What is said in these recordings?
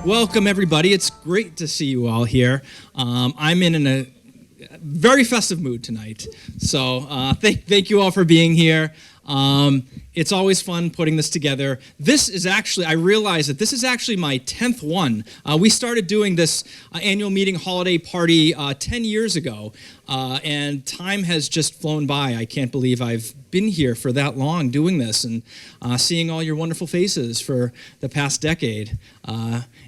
Welcome, everybody. It's great to see you all here. I'm in a very festive mood tonight, so thank you all for being here. It's always fun putting this together. This is actually, I realize that this is actually my 10th one. We started doing this annual meeting holiday party 10 years ago, and time has just flown by. I can't believe I've been here for that long doing this and seeing all your wonderful faces for the past decade.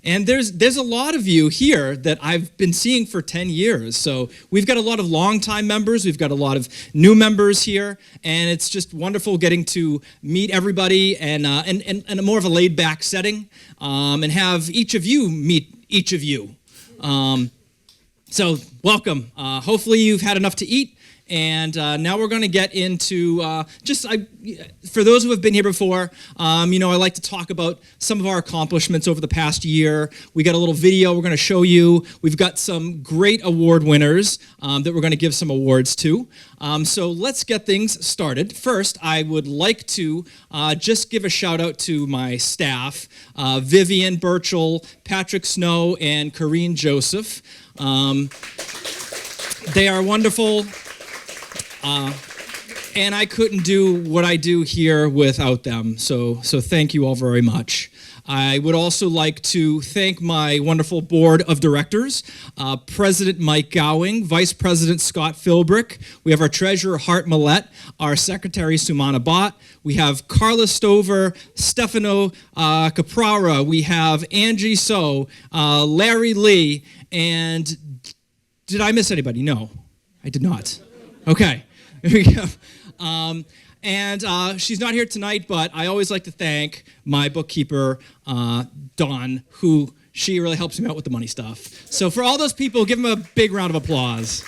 And there's a lot of you here that I've been seeing for 10 years. So we've got a lot of longtime members, we've got a lot of new members here, and it's just wonderful getting to meet everybody and a more of a laid-back setting, and have each of you meet each of you. So welcome. Hopefully you've had enough to eat. And now we're going to get into for those who have been here before, I like to talk about some of our accomplishments over the past year. We got a little video we're going to show you. We've got some great award winners that we're going to give some awards to. So let's get things started. First, I would like to just give a shout out to my staff, Vivian Birchall, Patrick Snow, and Corrine Joseph. They are wonderful. And I couldn't do what I do here without them, so thank you all very much. I would also like to thank my wonderful board of directors, President Mike Gowing, Vice President Scott Philbrick, we have our treasurer Hart Millette, our secretary Sumana Bott, we have Carla Stover, Stefano Caprara, we have Angie So, Larry Lee, and did I miss anybody? No, I did not. Okay. And she's not here tonight, but I always like to thank my bookkeeper, Dawn, who she really helps me out with the money stuff. So for all those people, give them a big round of applause.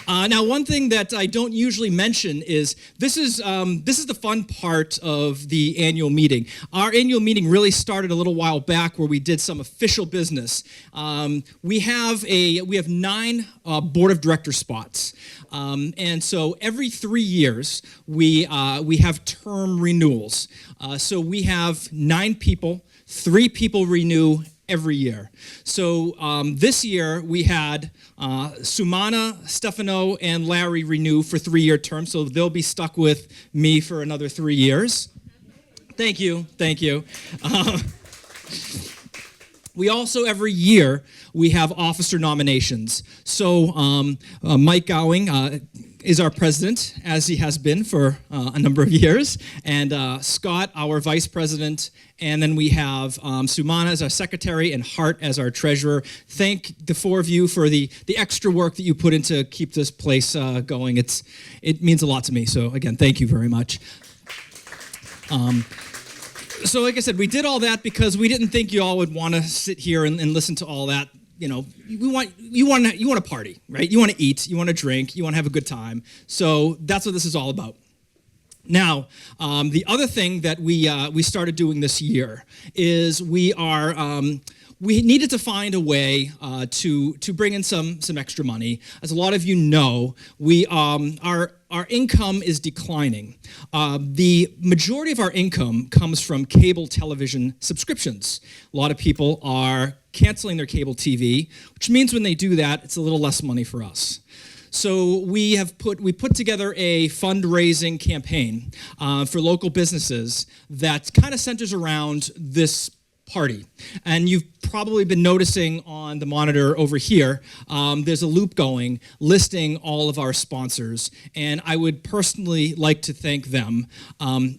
Now, one thing that I don't usually mention is this is the fun part of the annual meeting. Our annual meeting really started a little while back where we did some official business. We have 9 board of director spots, and so every 3 years we have term renewals. So we have 9 people, 3 people renew every year. So this year we had Sumana, Stefano, and Larry renew for 3-year terms, so they'll be stuck with me for another 3 years. Thank you. We also, every year, we have officer nominations. So Mike Gowing is our president, as he has been for a number of years, and Scott, our vice president, and then we have Sumana as our secretary and Hart as our treasurer. Thank the 4 of you for the extra work that you put in to keep this place going. It means a lot to me, so again, thank you very much. So like I said, we did all that because we didn't think you all would want to sit here and listen to all that. You want to party, right? You want to eat, you want to drink, you want to have a good time. So that's what this is all about. Now, the other thing that we started doing this year is we needed to find a way to bring in some extra money. As a lot of you know, our income is declining. The majority of our income comes from cable television subscriptions. A lot of people are canceling their cable TV, which means when they do that, it's a little less money for us. So we put together a fundraising campaign for local businesses that kind of centers around this party. And you've probably been noticing on the monitor over here, there's a loop going listing all of our sponsors. And I would personally like to thank them.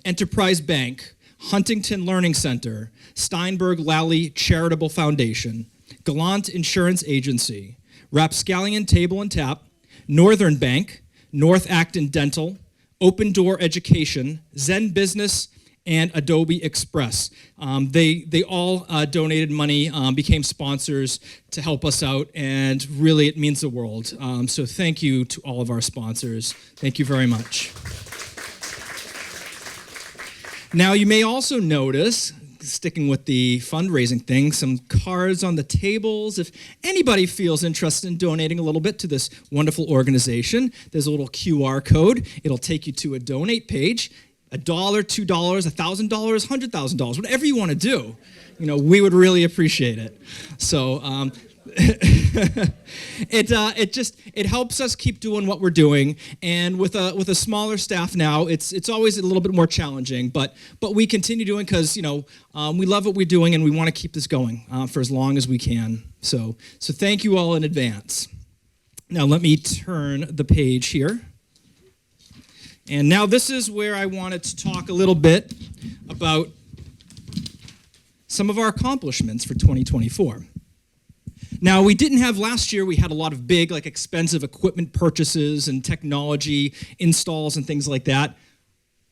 Enterprise Bank, Huntington Learning Center, Steinberg-Lalli Charitable Foundation, Gallant Insurance Agency, Rapscallion Table Tap, Northern Bank, North Acton Dental, Open Door Education, ZenBusiness, and Adobe Express. They all donated money, became sponsors to help us out, and really it means the world. So thank you to all of our sponsors. Thank you very much. Now you may also notice, sticking with the fundraising thing, some cards on the tables. If anybody feels interested in donating a little bit to this wonderful organization, there's a little QR code. It'll take you to a donate page. $1, $2, $1,000, $100,000, whatever you want to do, we would really appreciate it. So it helps us keep doing what we're doing, and with a smaller staff now, it's always a little bit more challenging, but we continue doing because we love what we're doing and we want to keep this going for as long as we can. So thank you all in advance. Now let me turn the page here. And now this is where I wanted to talk a little bit about some of our accomplishments for 2024. Now, we didn't have last year, we had a lot of big, expensive equipment purchases and technology installs and things like that.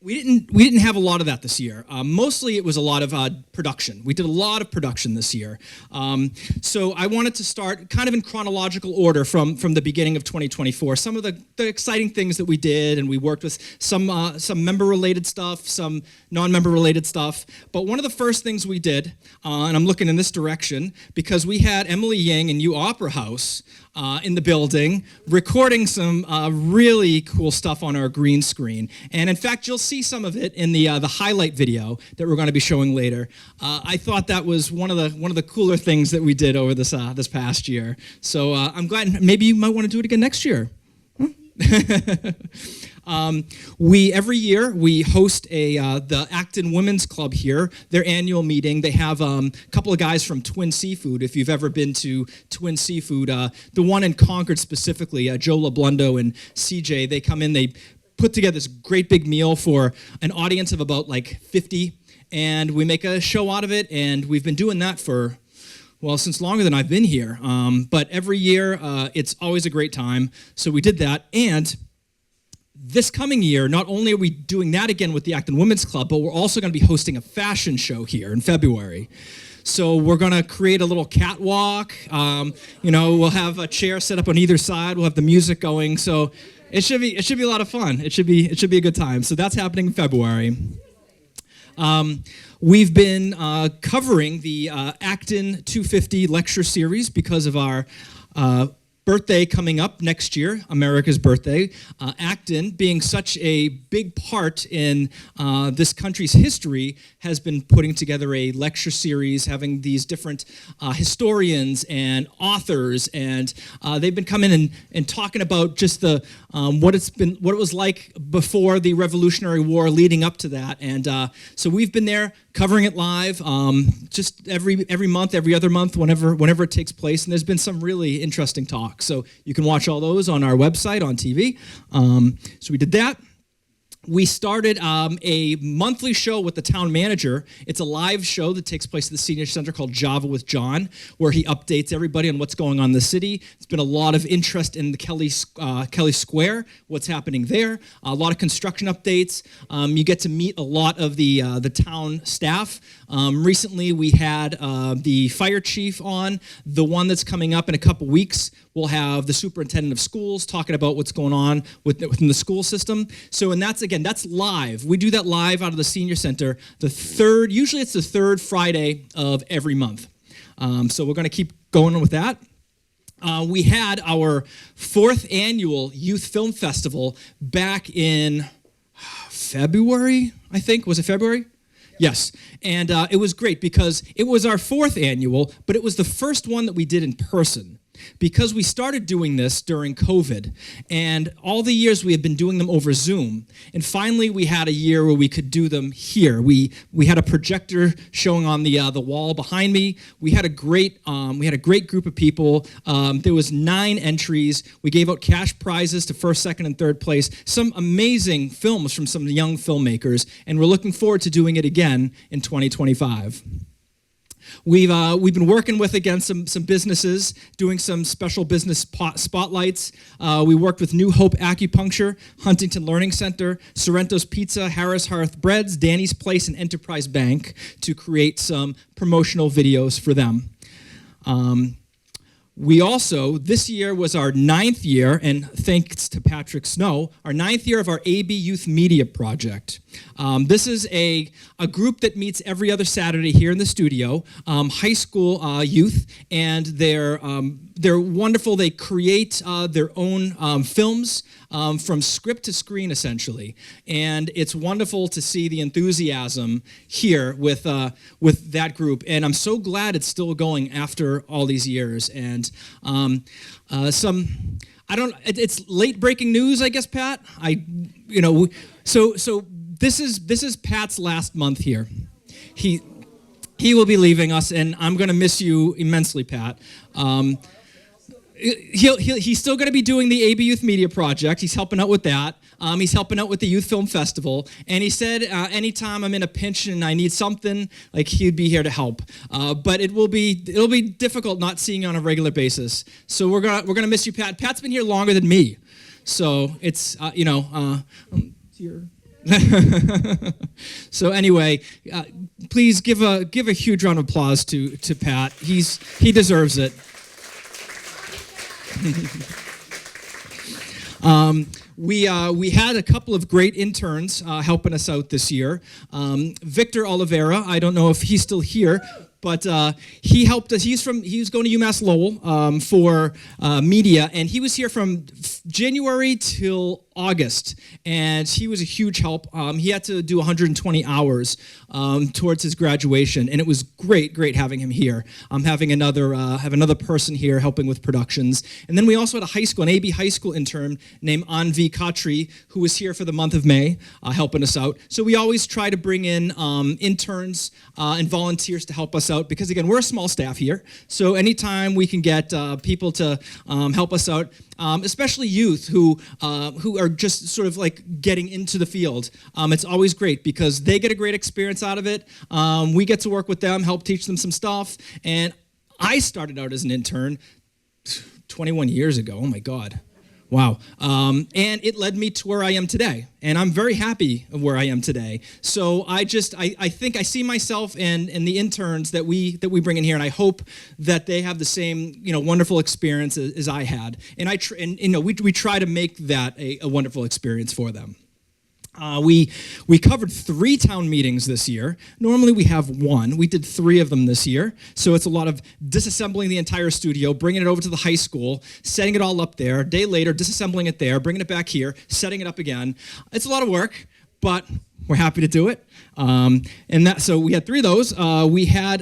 We didn't have a lot of that this year. Mostly it was a lot of production. We did a lot of production this year. So I wanted to start kind of in chronological order from the beginning of 2024. Some of the exciting things that we did, and we worked with some member-related stuff, some non-member-related stuff. But one of the first things we did, and I'm looking in this direction, because we had Emily Yang and U Opera House in the building, recording some really cool stuff on our green screen. And in fact, you'll see some of it in the highlight video that we're going to be showing later. I thought that was one of the cooler things that we did over this past year. So I'm glad. Maybe you might want to do it again next year. Every year we host the Acton Women's Club here, their annual meeting. They have a couple of guys from Twin Seafood. If you've ever been to Twin Seafood, the one in Concord specifically, Joe LeBlundo and CJ, they come in, they put together this great big meal for an audience of about 50, and we make a show out of it, and we've been doing that for, since longer than I've been here. But every year, it's always a great time. So we did that. And this coming year, not only are we doing that again with the Acton Women's Club, but we're also going to be hosting a fashion show here in February. So we're going to create a little catwalk. We'll have a chair set up on either side. We'll have the music going. So it should be a lot of fun. It should be a good time. So that's happening in February. We've been covering the Acton 250 lecture series because of our birthday coming up next year, America's birthday. Acton, being such a big part in this country's history, has been putting together a lecture series, having these different historians and authors, and they've been coming and talking about just what it was like before the Revolutionary War, leading up to that. And so we've been there covering it live, just every month, every other month, whenever it takes place. And there's been some really interesting talks. So you can watch all those on our website, on TV. So we did that. We started a monthly show with the town manager. It's a live show that takes place at the Senior Center called Java with John, where he updates everybody on what's going on in the city. It's been a lot of interest in the Kelly Square, what's happening there, a lot of construction updates. You get to meet a lot of the town staff. Recently, we had the fire chief on. The one that's coming up in a couple weeks, we'll have the superintendent of schools talking about what's going on within the school system. So, and that's live. We do that live out of the Senior Center. Usually it's the third Friday of every month. So we're going to keep going with that. We had our 4th annual Youth Film Festival back in February, I think. Was it February? Yes, and it was great because it was our 4th annual, but it was the first one that we did in person. Because we started doing this during COVID, and all the years we had been doing them over Zoom, and finally we had a year where we could do them here. We had a projector showing on the wall behind me. We had a great group of people. There was 9 entries. We gave out cash prizes to 1st, 2nd, and 3rd place. Some amazing films from some young filmmakers, and we're looking forward to doing it again in 2025. We've been working with, again, some businesses, doing some special business spotlights. We worked with New Hope Acupuncture, Huntington Learning Center, Sorrento's Pizza, Harris Hearth Breads, Danny's Place, and Enterprise Bank to create some promotional videos for them. We also, this year was our 9th year, and thanks to Patrick Snow, our 9th year of our AB Youth Media Project. This is a group that meets every other Saturday here in the studio, high school youth, and they're wonderful. They create their own films. from script to screen, essentially. And it's wonderful to see the enthusiasm here with that group. And I'm so glad it's still going after all these years. And it's late breaking news, I guess, Pat. So this is Pat's last month here. He will be leaving us, and I'm going to miss you immensely, Pat. He's still going to be doing the AB Youth Media Project. He's helping out with that. He's helping out with the Youth Film Festival. And he said anytime I'm in a pinch and I need something, like, he'd be here to help. But it'll be difficult not seeing you on a regular basis. So we're gonna miss you, Pat. Pat's been here longer than me, so it's here. So anyway, please give a huge round of applause to Pat. He deserves it. We had a couple of great interns helping us out this year. Victor Oliveira, I don't know if he's still here, but he helped us. He was going to UMass Lowell for media, and he was here from January till August, and he was a huge help. He had to do 120 hours towards his graduation, and it was great having him here. Having another person here helping with productions, and then we also had an AB high school intern named Anvi Khatri, who was here for the month of May, helping us out. So we always try to bring in interns and volunteers to help us out, because again, we're a small staff here. So anytime we can get people to help us out, especially youth who are just sort of like getting into the field, it's always great because they get a great experience out of it. We get to work with them, help teach them some stuff. And I started out as an intern 21 years ago. Oh my God. Wow. And it led me to where I am today. And I'm very happy of where I am today. So I think I see myself and the interns that we bring in here, and I hope that they have the same, wonderful experience as I had. And we try to make that a wonderful experience for them. We covered 3 town meetings this year. Normally we have 1. We did 3 of them this year. So it's a lot of disassembling the entire studio, bringing it over to the high school, setting it all up there. A day later, disassembling it there, bringing it back here, setting it up again. It's a lot of work, but we're happy to do it. So we had 3 of those. We had,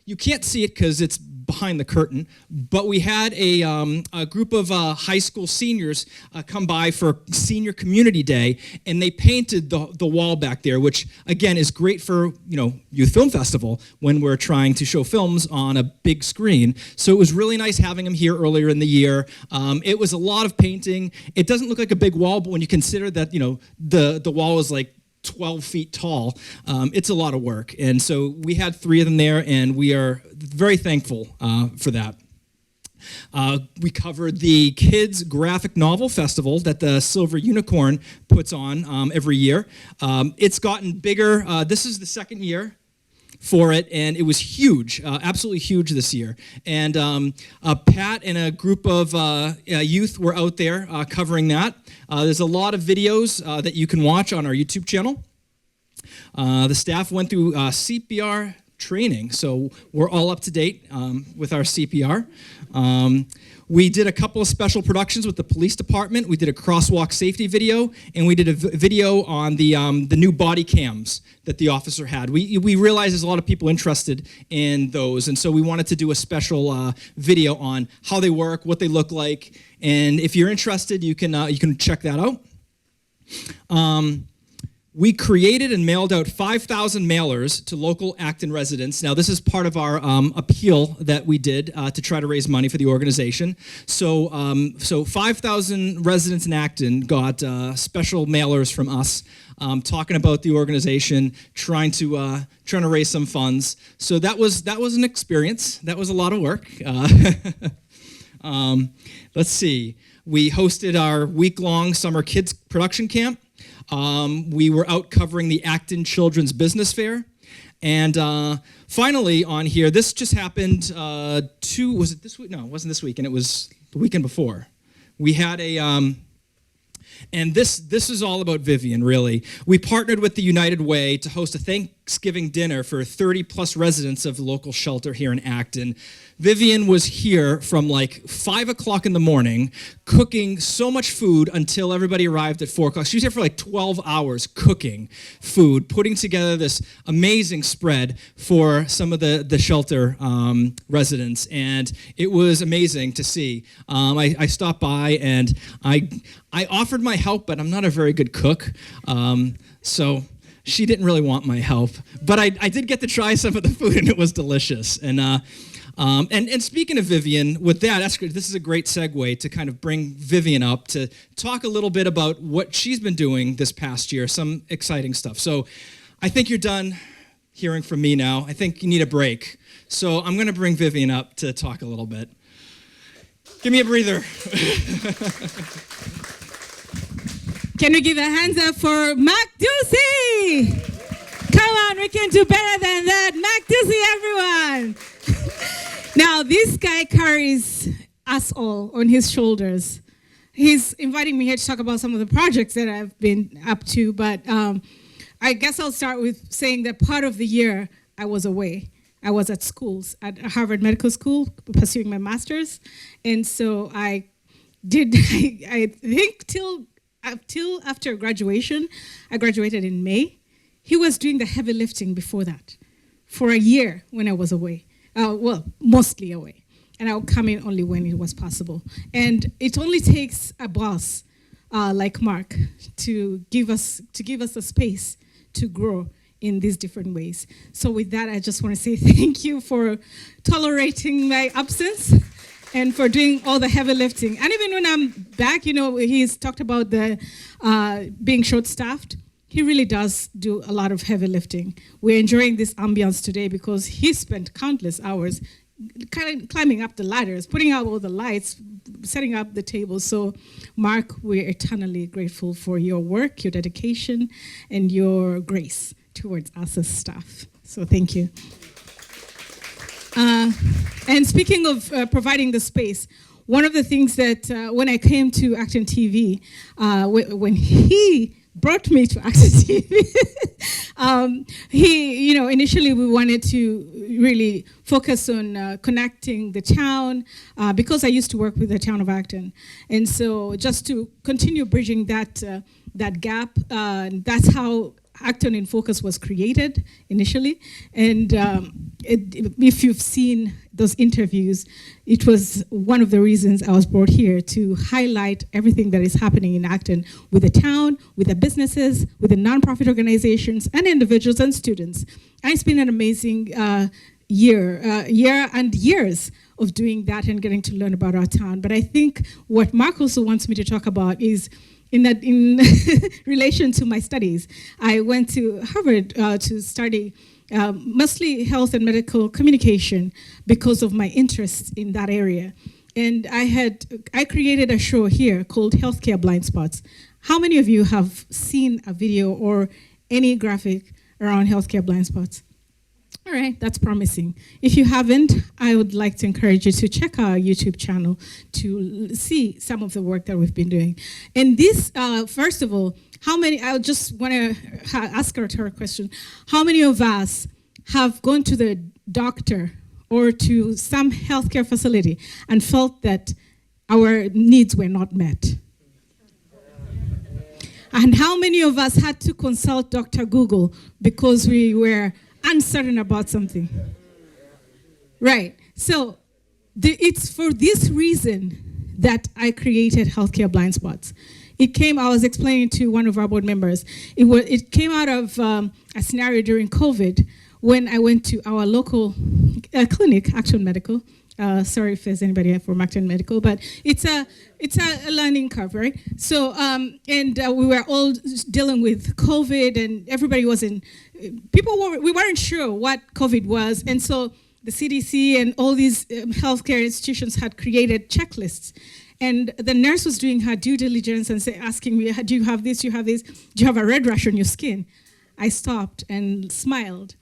you can't see it because it's behind the curtain, but we had a group of high school seniors come by for Senior Community Day, and they painted the wall back there, which again is great for Youth Film Festival when we're trying to show films on a big screen. So it was really nice having them here earlier in the year. It was a lot of painting. It doesn't look like a big wall, but when you consider that the wall is like 12 feet tall, it's a lot of work. And so we had 3 of them there, and we are very thankful for that. We covered the Kids Graphic Novel Festival that the Silver Unicorn puts on every year. It's gotten bigger. This is the 2nd year for it, and it was huge, absolutely huge this year. And Pat and a group of youth were out there covering that. There's a lot of videos that you can watch on our YouTube channel. The staff went through CPR training, so we're all up to date with our CPR. We did a couple of special productions with the police department. We did a crosswalk safety video, and we did a video on the new body cams that the officer had. We realized there's a lot of people interested in those, and so we wanted to do a special video on how they work, what they look like, and if you're interested, you can check that out. We created and mailed out 5,000 mailers to local Acton residents. Now, this is part of our appeal that we did to try to raise money for the organization. So 5,000 residents in Acton got special mailers from us talking about the organization, trying to raise some funds. So that was an experience. That was a lot of work. Let's see. We hosted our week-long summer kids production camp. We were out covering the Acton Children's Business Fair. And finally on here, this just happened was it this week? No, it wasn't this weekend. It was the weekend before. We had and this is all about Vivian, really. We partnered with the United Way to host a Thanksgiving dinner for 30 plus residents of the local shelter here in Acton. Vivian was here from like 5 o'clock in the morning, cooking so much food until everybody arrived at 4 o'clock. She was here for like 12 hours cooking food, putting together this amazing spread for some of the shelter residents. And it was amazing to see. I stopped by and I offered my help, but I'm not a very good cook. So she didn't really want my help. But I did get to try some of the food, and it was delicious. And speaking of Vivian, with that, this is a great segue to kind of bring Vivian up to talk a little bit about what she's been doing this past year, some exciting stuff. So I think you're done hearing from me now. I think you need a break. So I'm going to bring Vivian up to talk a little bit. Give me a breather. Can we give a hands up for Mac Ducey? Come on, we can do better than that. Mac Ducey, everyone. Now, this guy carries us all on his shoulders. He's inviting me here to talk about some of the projects that I've been up to, but I guess I'll start with saying that part of the year I was away. I was at schools, at Harvard Medical School, pursuing my master's, and so I think till after graduation, I graduated in May. He was doing the heavy lifting before that for a year when I was away. Mostly away. And I would come in only when it was possible. And it only takes a boss like Mark to give us the space to grow in these different ways. So with that, I just want to say thank you for tolerating my absence and for doing all the heavy lifting. And even when I'm back, he's talked about the being short-staffed. He really does do a lot of heavy lifting. We're enjoying this ambience today because he spent countless hours kind of climbing up the ladders, putting out all the lights, setting up the tables. So, Mark, we're eternally grateful for your work, your dedication, and your grace towards us as staff. So thank you. And speaking of providing the space, one of the things that when I came to ActonTV, when he brought me to ActonTV. Initially we wanted to really focus on connecting the town because I used to work with the town of Acton. And so just to continue bridging that gap, that's how Acton in Focus was created initially. And if you've seen those interviews, it was one of the reasons I was brought here to highlight everything that is happening in Acton with the town, with the businesses, with the nonprofit organizations and individuals and students. And it's been an amazing year and years of doing that and getting to learn about our town. But I think what Mark also wants me to talk about is in relation to my studies. I went to Harvard to study mostly health and medical communication because of my interest in that area. And I created a show here called Healthcare Blind Spots. How many of you have seen a video or any graphic around healthcare blind spots? All right, that's promising. If you haven't, I would like to encourage you to check our YouTube channel to see some of the work that we've been doing. And this, first of all, I just want to ask her a question. How many of us have gone to the doctor or to some healthcare facility and felt that our needs were not met? And how many of us had to consult Dr. Google because we were uncertain about something? Right. So it's for this reason that I created Healthcare Blind Spots. I was explaining to one of our board members, it came out of a scenario during COVID when I went to our local clinic, Acton Medical. Sorry if there's anybody from Acton Medical, but it's a learning curve, right? So, we were all dealing with COVID, and everybody we weren't sure what COVID was, and so the CDC and all these healthcare institutions had created checklists. And the nurse was doing her due diligence and asking me, do you have this, do you have this? Do you have a red rash on your skin? I stopped and smiled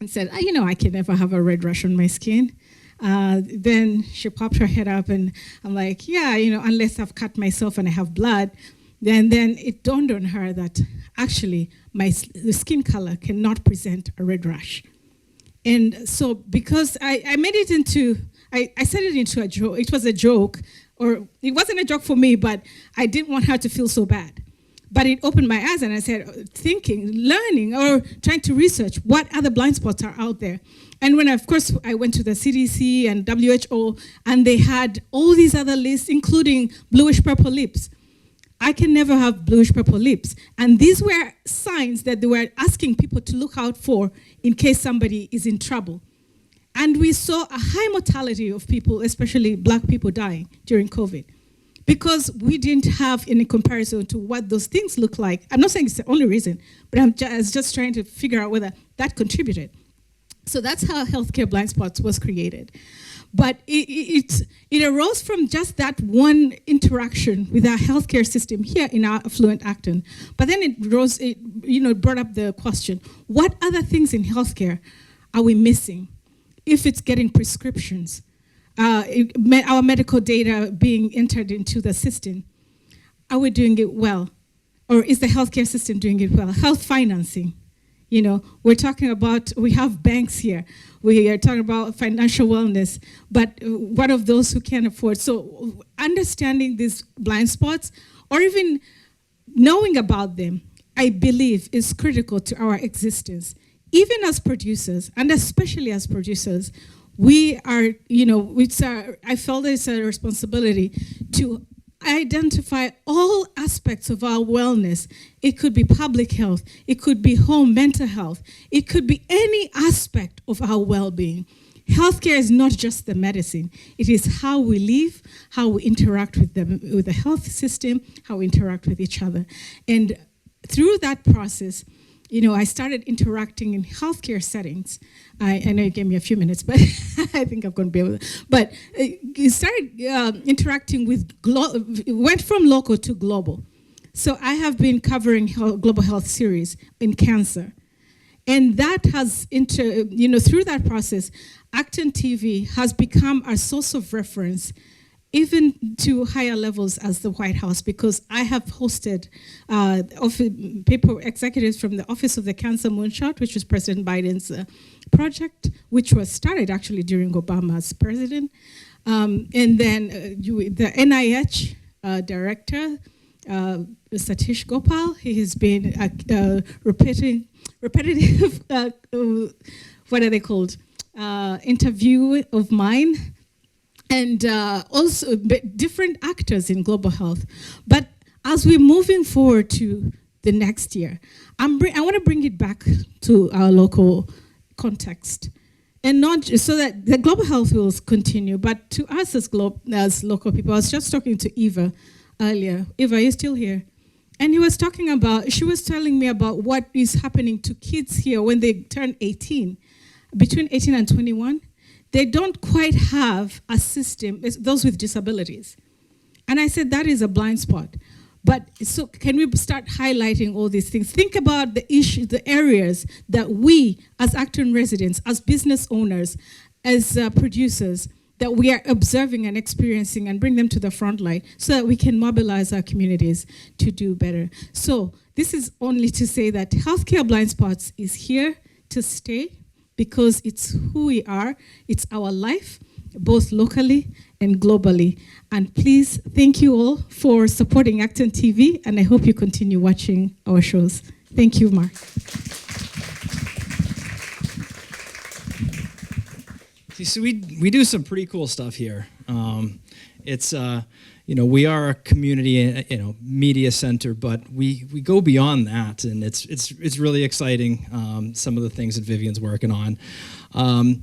and said, I can never have a red rash on my skin. Then she popped her head up and I'm like, yeah, unless I've cut myself and I have blood, Then it dawned on her that actually the skin color cannot present a red rash. And so because I made it into, I said it into a joke, it was a joke, or it wasn't a joke for me, but I didn't want her to feel so bad. But it opened my eyes, and I said, thinking, learning, or trying to research what other blind spots are out there. And when, of course, I went to the CDC and WHO, and they had all these other lists, including bluish-purple lips. I can never have bluish-purple lips. And these were signs that they were asking people to look out for in case somebody is in trouble. And we saw a high mortality of people, especially black people, dying during COVID, because we didn't have any comparison to what those things look like. I'm not saying it's the only reason, but I was just trying to figure out whether that contributed. So that's how healthcare blind spots was created. But it arose from just that one interaction with our healthcare system here in our affluent Acton. But then it brought up the question, what other things in healthcare are we missing? If it's getting prescriptions, our medical data being entered into the system, are we doing it well? Or is the healthcare system doing it well? Health financing. We're talking about, we have banks here. We are talking about financial wellness, but what of those who can't afford? So understanding these blind spots, or even knowing about them, I believe is critical to our existence. Even as producers, and especially as producers, we are, I felt it's a responsibility to identify all aspects of our wellness. It could be public health, it could be home mental health, it could be any aspect of our well-being. Healthcare is not just the medicine, it is how we live, how we interact with the health system, how we interact with each other. And through that process, I started interacting in healthcare settings. I know you gave me a few minutes, but I think I'm going to be able to. But you started interacting with, went from local to global. So I have been covering global health series in cancer. And that has, through that process, ActonTV has become a source of reference even to higher levels as the White House, because I have hosted executives from the Office of the Cancer Moonshot, which was President Biden's project, which was started actually during Obama's president. And then the NIH director, Satish Gopal, he has been repetitive, what are they called? Interview of mine. And also different actors in global health. But as we're moving forward to the next year, I want to bring it back to our local context. And not just so that the global health will continue, but to us as local people. I was just talking to Eva earlier. Eva, are you still here? And she was telling me about what is happening to kids here when they turn 18, between 18 and 21. They don't quite have a system, those with disabilities. And I said, that is a blind spot. But so can we start highlighting all these things? Think about the issues, the areas that we as Acton residents, as business owners, as producers, that we are observing and experiencing, and bring them to the front line so that we can mobilize our communities to do better. So this is only to say that healthcare blind spots is here to stay, because it's who we are, it's our life, both locally and globally. And please, thank you all for supporting ActonTV, and I hope you continue watching our shows. Thank you, Mark. So we do some pretty cool stuff here. We are a community, media center, but we go beyond that, and it's really exciting. Some of the things that Vivian's working on. We're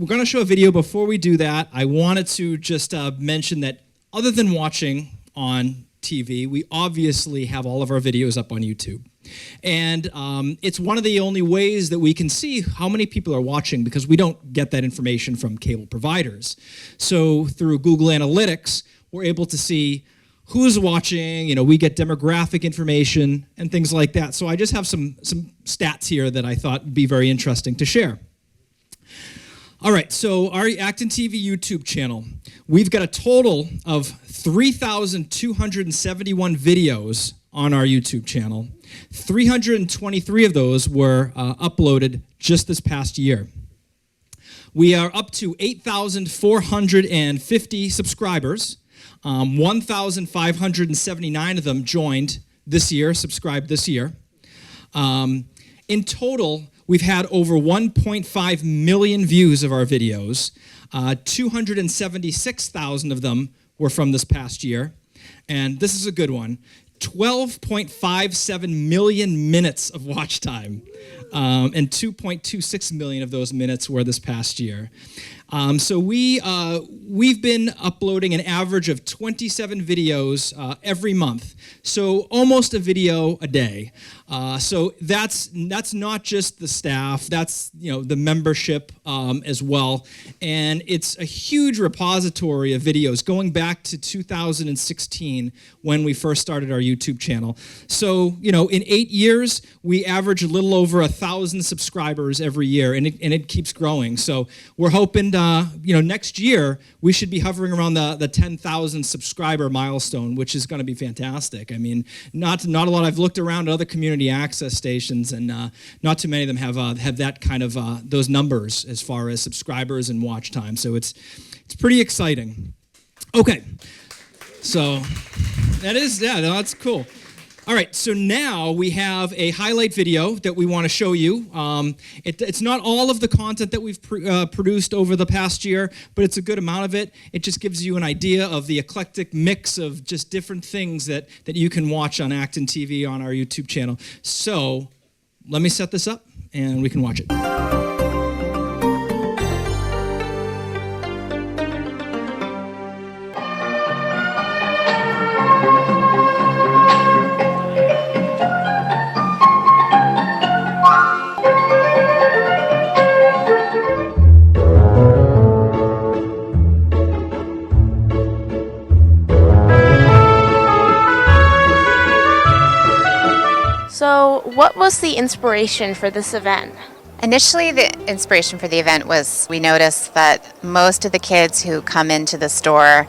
going to show a video. Before we do that, I wanted to just mention that other than watching on TV, we obviously have all of our videos up on YouTube. And it's one of the only ways that we can see how many people are watching, because we don't get that information from cable providers. So through Google Analytics, we're able to see who's watching, we get demographic information and things like that. So I just have some stats here that I thought would be very interesting to share. All right, so our ActonTV YouTube channel, we've got a total of 3,271 videos on our YouTube channel. 323 of those were uploaded just this past year. We are up to 8,450 subscribers. 1,579 of them joined this year, subscribed this year. In total, we've had over 1.5 million views of our videos. 276,000 of them were from this past year. And this is a good one. 12.57 million minutes of watch time. And 2.26 million of those minutes were this past year. So we've been uploading an average of 27 videos every month. So almost a video a day. So that's not just the staff, that's the membership as well. And it's a huge repository of videos going back to 2016 when we first started our YouTube channel. So in 8 years, we average a little over 1,000 subscribers every year, and it keeps growing. So we're hoping next year we should be hovering around the 10,000 subscriber milestone, which is going to be fantastic. I mean, not a lot. I've looked around at other community access stations, and not too many of them have that kind of those numbers as far as subscribers and watch time. So it's pretty exciting. Okay, so that's cool. All right, so now we have a highlight video that we want to show you. It's not all of the content that we've produced over the past year, but it's a good amount of it. It just gives you an idea of the eclectic mix of just different things that you can watch on ActonTV on our YouTube channel. So let me set this up, and we can watch it. So, what was the inspiration for this event? Initially, the inspiration for the event was we noticed that most of the kids who come into the store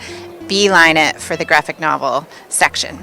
beeline it for the graphic novel section.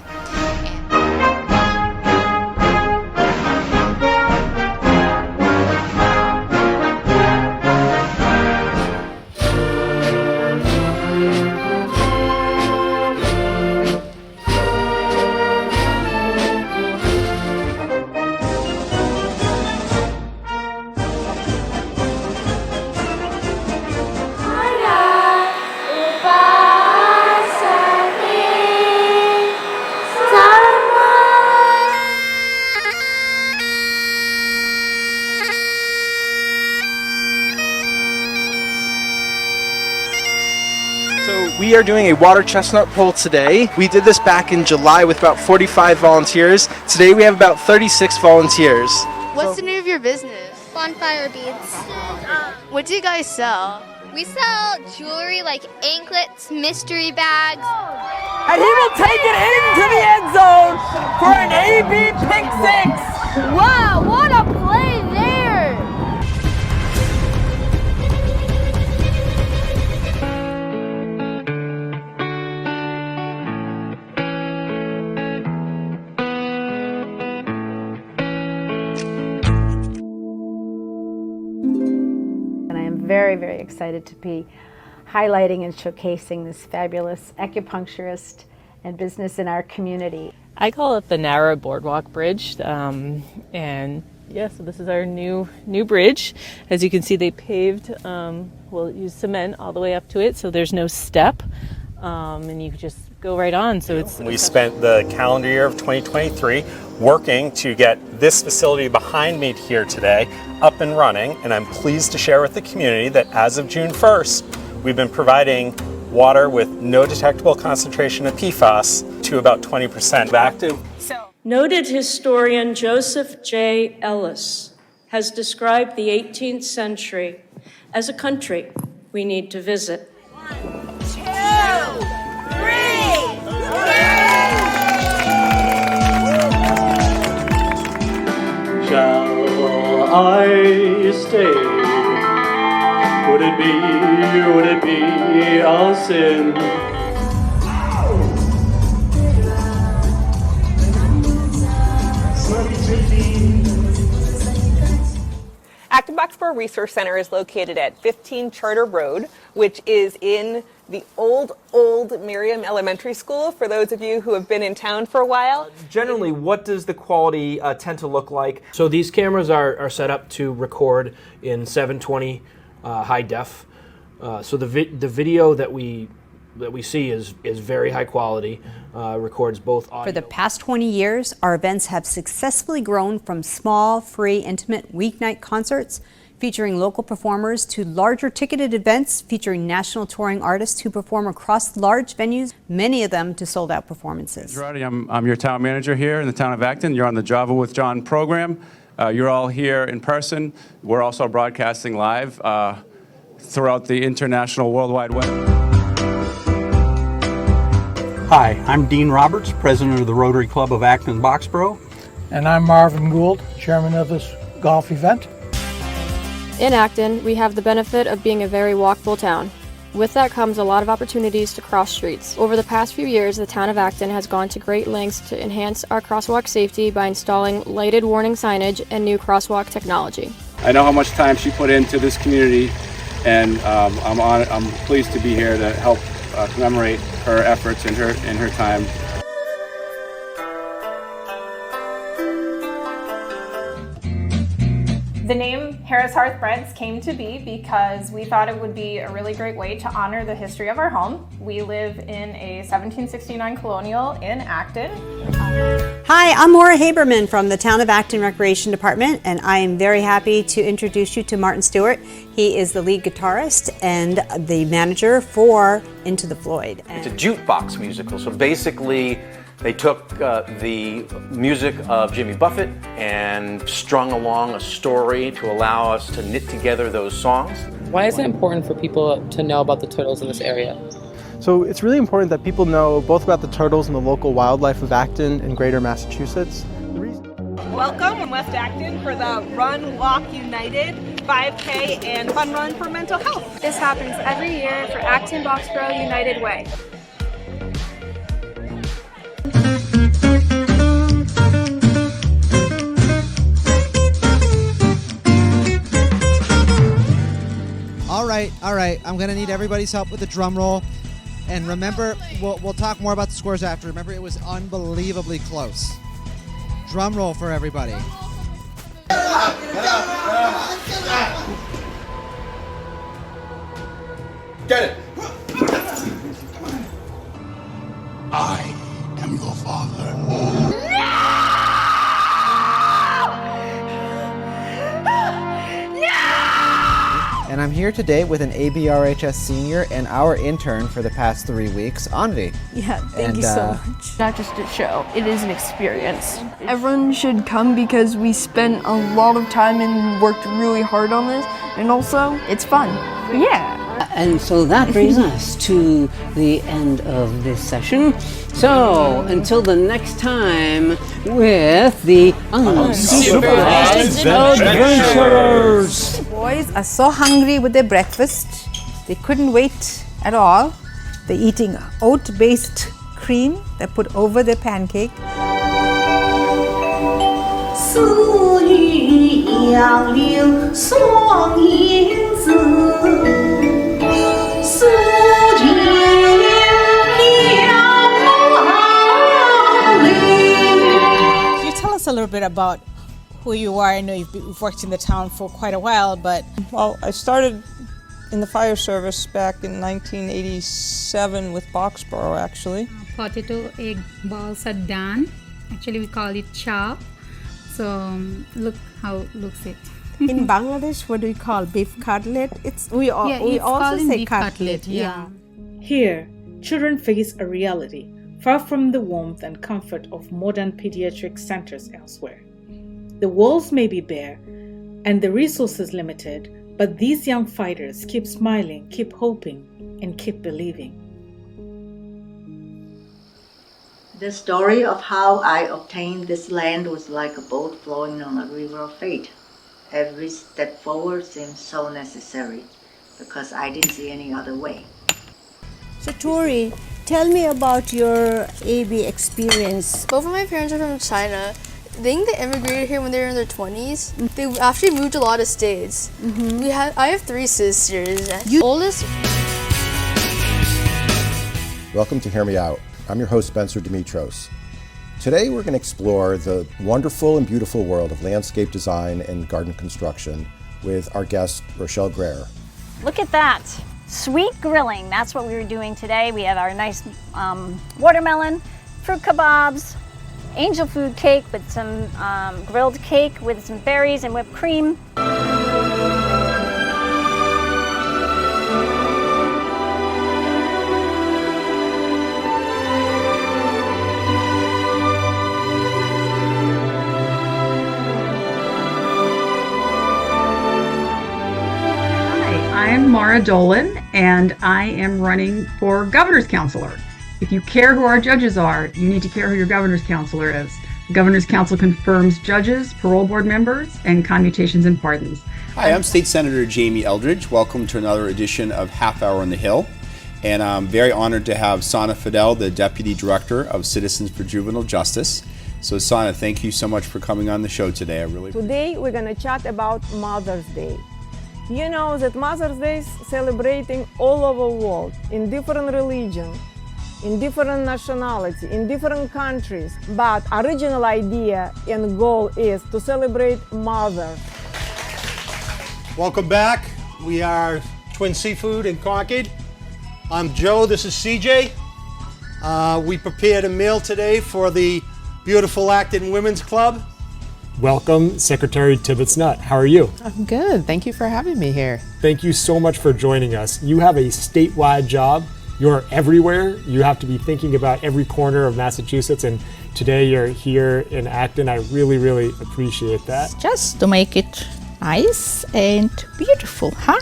We are doing a water chestnut pull today. We did this back in July with about 45 volunteers. Today we have about 36 volunteers. What's the name of your business? Bonfire beads. What do you guys sell? We sell jewelry like anklets, mystery bags. And he will take it into the end zone for an AB pick six. Wow, what a play there! Very, very excited to be highlighting and showcasing this fabulous acupuncturist and business in our community. I call it the narrow boardwalk bridge, and yeah, so this is our new bridge. As you can see, they paved, we'll use cement all the way up to it, so there's no step, and you can just go right on. So we spent the calendar year of 2023 working to get this facility behind me here today up and running, and I'm pleased to share with the community that as of June 1st, we've been providing water with no detectable concentration of PFAS to about 20% active. Noted historian Joseph J. Ellis has described the 18th century as a country we need to visit. 1, 2, 3, Shall I stay Would it be a sin? Acton Boxborough Resource Center is located at 15 Charter Road, which is in the old Miriam Elementary School, for those of you who have been in town for a while. Generally, what does the quality tend to look like? So these cameras are set up to record in 720 high def. So the video that we see is very high quality, records both audio. For the past 20 years, our events have successfully grown from small, free, intimate weeknight concerts featuring local performers to larger ticketed events featuring national touring artists who perform across large venues, many of them to sold-out performances. I'm your town manager here in the town of Acton. You're on the Java with John program. You're all here in person. We're also broadcasting live throughout the international World Wide Web. Hi, I'm Dean Roberts, president of the Rotary Club of Acton Boxborough. And I'm Marvin Gould, chairman of this golf event. In Acton, we have the benefit of being a very walkable town. With that comes a lot of opportunities to cross streets. Over the past few years, the town of Acton has gone to great lengths to enhance our crosswalk safety by installing lighted warning signage and new crosswalk technology. I know how much time she put into this community, and I'm pleased to be here to help commemorate her efforts and her time. The name Harris Hearth Breads came to be because we thought it would be a really great way to honor the history of our home. We live in a 1769 colonial in Acton. Hi, I'm Maura Haberman from the Town of Acton Recreation Department, and I am very happy to introduce you to Martin Stewart. He is the lead guitarist and the manager for Into the Floyd. It's a jukebox musical, so basically they took the music of Jimmy Buffett and strung along a story to allow us to knit together those songs. Why is it important for people to know about the turtles in this area? So it's really important that people know both about the turtles and the local wildlife of Acton and greater Massachusetts. Welcome in West Acton for the Run Walk United 5K and Fun Run for Mental Health. This happens every year for Acton Boxborough United Way. All right. I'm gonna need everybody's help with the drum roll. And remember, we'll talk more about the scores after. Remember, it was unbelievably close. Drum roll for everybody. Get it! I am your father. And I'm here today with an ABRHS senior and our intern for the past 3 weeks, Anvi. Yeah, thank you so much. Not just a show, it is an experience. Everyone should come because we spent a lot of time and worked really hard on this, and also, it's fun. Yeah. And so that brings us to the end of this session. So, until the next time with the Unsupervised Adventurers. The boys are so hungry with their breakfast, they couldn't wait at all. They're eating oat-based cream they put over their pancake. Can you tell us a little bit about who you are? I know you've worked in the town for quite a while, but... Well, I started in the fire service back in 1987 with Boxborough, actually. Potato egg balls are done. Actually, we call it chop. So look how it looks it. In Bangladesh, what do we call beef cutlet? We also say cutlet. Yeah. Here, children face a reality far from the warmth and comfort of modern pediatric centers elsewhere. The walls may be bare and the resources limited, but these young fighters keep smiling, keep hoping, and keep believing. The story of how I obtained this land was like a boat flowing on a river of fate. Every step forward seemed so necessary, because I didn't see any other way. So Tori, tell me about your AB experience. Both of my parents are from China. I think they immigrated here when they were in their 20s. They actually moved a lot of states. I have 3 sisters. Oldest. Welcome to Hear Me Out. I'm your host, Spencer Dimitros. Today we're going to explore the wonderful and beautiful world of landscape design and garden construction with our guest, Rochelle Greer. Look at that. Sweet grilling. That's what we were doing today. We have our nice watermelon, fruit kebabs, angel food cake with some grilled cake with some berries and whipped cream. I'm Mara Dolan, and I am running for governor's counselor. If you care who our judges are, you need to care who your governor's counselor is. The governor's council confirms judges, parole board members, and commutations and pardons. Hi, I'm State Senator Jamie Eldridge. Welcome to another edition of Half Hour on the Hill. And I'm very honored to have Sana Fidel, the Deputy Director of Citizens for Juvenile Justice. So Sana, thank you so much for coming on the show today. Today we're going to chat about Mother's Day. You know that Mother's Day is celebrating all over the world, in different religions, in different nationalities, in different countries. But original idea and goal is to celebrate Mother. Welcome back. We are Twin Seafood in Concord. I'm Joe, this is CJ. We prepared a meal today for the beautiful Acton Women's Club. Welcome, Secretary Tibbetts-Nutt. How are you? I'm good. Thank you for having me here. Thank you so much for joining us. You have a statewide job. You're everywhere. You have to be thinking about every corner of Massachusetts, and today you're here in Acton. I really, really appreciate that. Just to make it nice and beautiful, huh?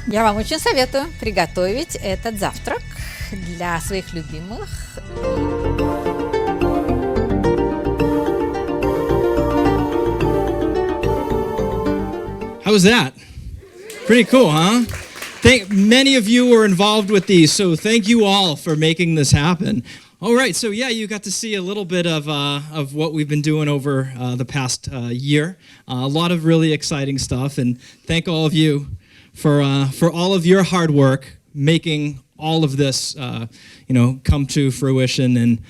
Я вам очень советую приготовить этот завтрак для своих любимых. How was that? Pretty cool, huh? Many of you were involved with these, so thank you all for making this happen. All right, so yeah, you got to see a little bit of what we've been doing over the past year. A lot of really exciting stuff, and thank all of you for all of your hard work making all of this, come to fruition. And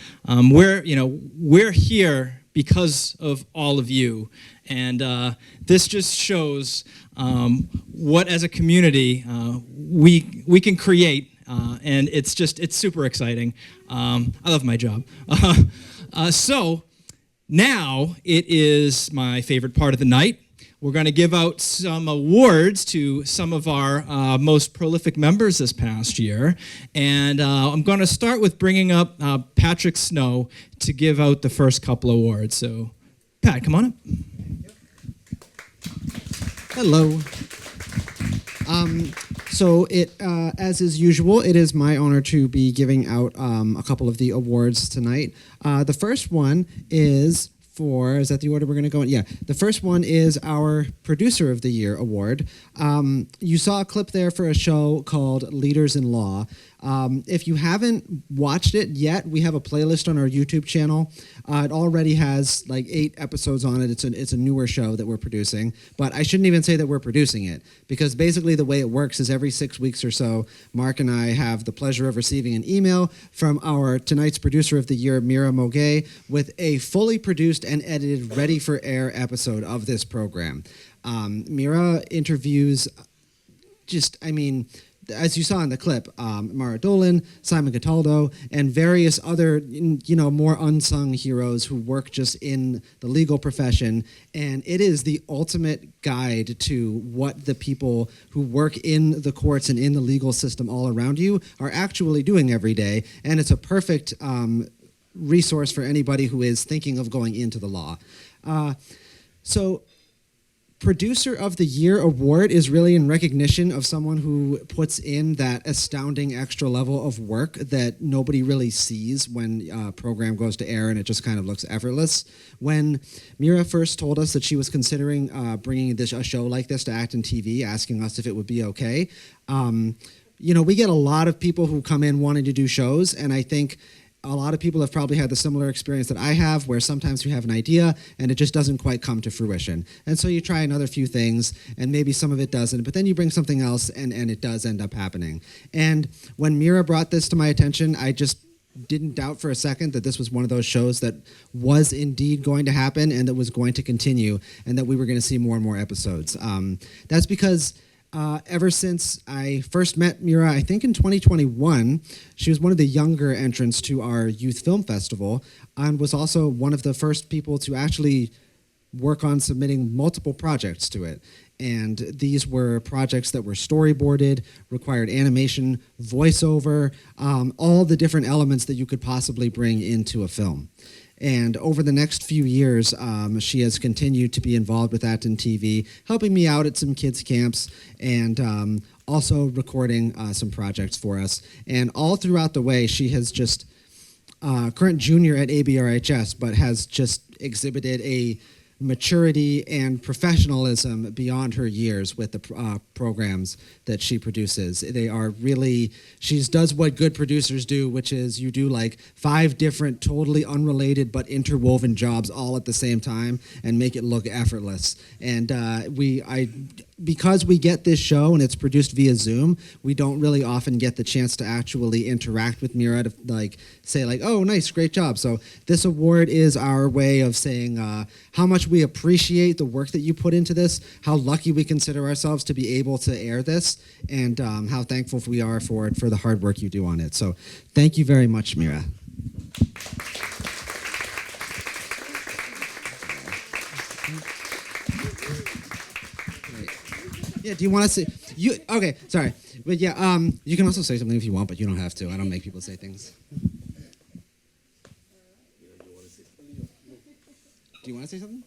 we're here because of all of you. And this just shows what, as a community, we can create, and it's super exciting. I love my job. So now it is my favorite part of the night. We're going to give out some awards to some of our most prolific members this past year. And I'm going to start with bringing up Patrick Snow to give out the first couple awards. So, Pat, come on up. Hello. So as is usual, it is my honor to be giving out a couple of the awards tonight. The first one is for, is that the order we're going to go in? Yeah. The first one is our Producer of the Year award. You saw a clip there for a show called Leaders in Law. If you haven't watched it yet, we have a playlist on our YouTube channel. It already has like 8 episodes on it. It's a newer show that we're producing, but I shouldn't even say that we're producing it, because basically the way it works is every 6 weeks or so, Mark and I have the pleasure of receiving an email from our tonight's Producer of the Year, Mira Mogay, with a fully produced and edited, ready-for-air episode of this program. Mira interviews as you saw in the clip, Mara Dolan, Simon Cataldo, and various other, more unsung heroes who work just in the legal profession. And it is the ultimate guide to what the people who work in the courts and in the legal system all around you are actually doing every day. And it's a perfect resource for anybody who is thinking of going into the law. So Producer of the Year award is really in recognition of someone who puts in that astounding extra level of work that nobody really sees when a program goes to air and it just kind of looks effortless. When Mira first told us that she was considering bringing a show like this to ActonTV, asking us if it would be okay, we get a lot of people who come in wanting to do shows, and I think a lot of people have probably had the similar experience that I have, where sometimes you have an idea and it just doesn't quite come to fruition. And so you try another few things and maybe some of it doesn't, but then you bring something else and it does end up happening. And when Mira brought this to my attention, I just didn't doubt for a second that this was one of those shows that was indeed going to happen and that was going to continue and that we were going to see more and more episodes. That's because ever since I first met Mira, I think in 2021, she was one of the younger entrants to our youth film festival and was also one of the first people to actually work on submitting multiple projects to it. And these were projects that were storyboarded, required animation, voiceover, all the different elements that you could possibly bring into a film. And over the next few years, she has continued to be involved with ActonTV, helping me out at some kids' camps and also recording some projects for us. And all throughout the way, she has just, current junior at ABRHS, but has just exhibited a maturity and professionalism beyond her years with the programs that she produces. They are really, she does what good producers do, which is you do like 5 different totally unrelated but interwoven jobs all at the same time and make it look effortless. And because we get this show and it's produced via Zoom, we don't really often get the chance to actually interact with Mira to say oh, nice, great job. So this award is our way of saying how much we appreciate the work that you put into this, how lucky we consider ourselves to be able to air this, and how thankful we are for the hard work you do on it. So thank you very much, Mira. Yeah, do you want to say okay, sorry. But yeah, you can also say something if you want, but you don't have to. I don't make people say things. Do you want to say something?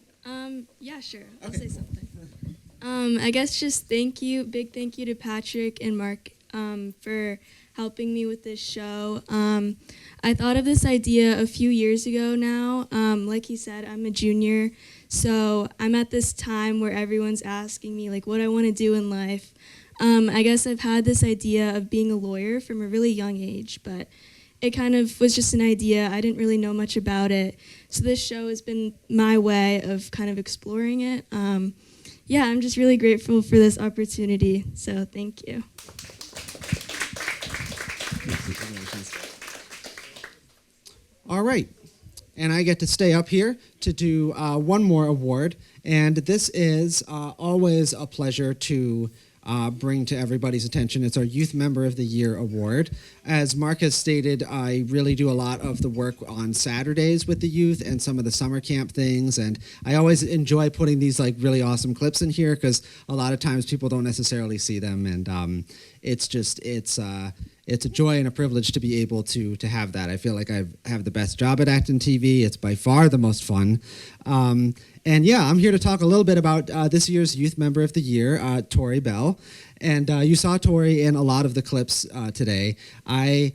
Yeah, sure. I'll say something. I guess just big thank you to Patrick and Mark for helping me with this show. I thought of this idea a few years ago now. Like he said, I'm a junior, so I'm at this time where everyone's asking me what I want to do in life. I guess I've had this idea of being a lawyer from a really young age, but it kind of was just an idea. I didn't really know much about it. So this show has been my way of kind of exploring it. Yeah, I'm just really grateful for this opportunity. So thank you. All right. And I get to stay up here to do one more award. And this is always a pleasure to bring to everybody's attention. It's our Youth Member of the Year award. As Mark has stated, I really do a lot of the work on Saturdays with the youth and some of the summer camp things, and I always enjoy putting these really awesome clips in here because a lot of times people don't necessarily see them, and it's a joy and a privilege to be able to have that. I feel like I have the best job at ActonTV. It's by far the most fun. And yeah, I'm here to talk a little bit about this year's Youth Member of the Year, Tori Bell. And you saw Tori in a lot of the clips today. I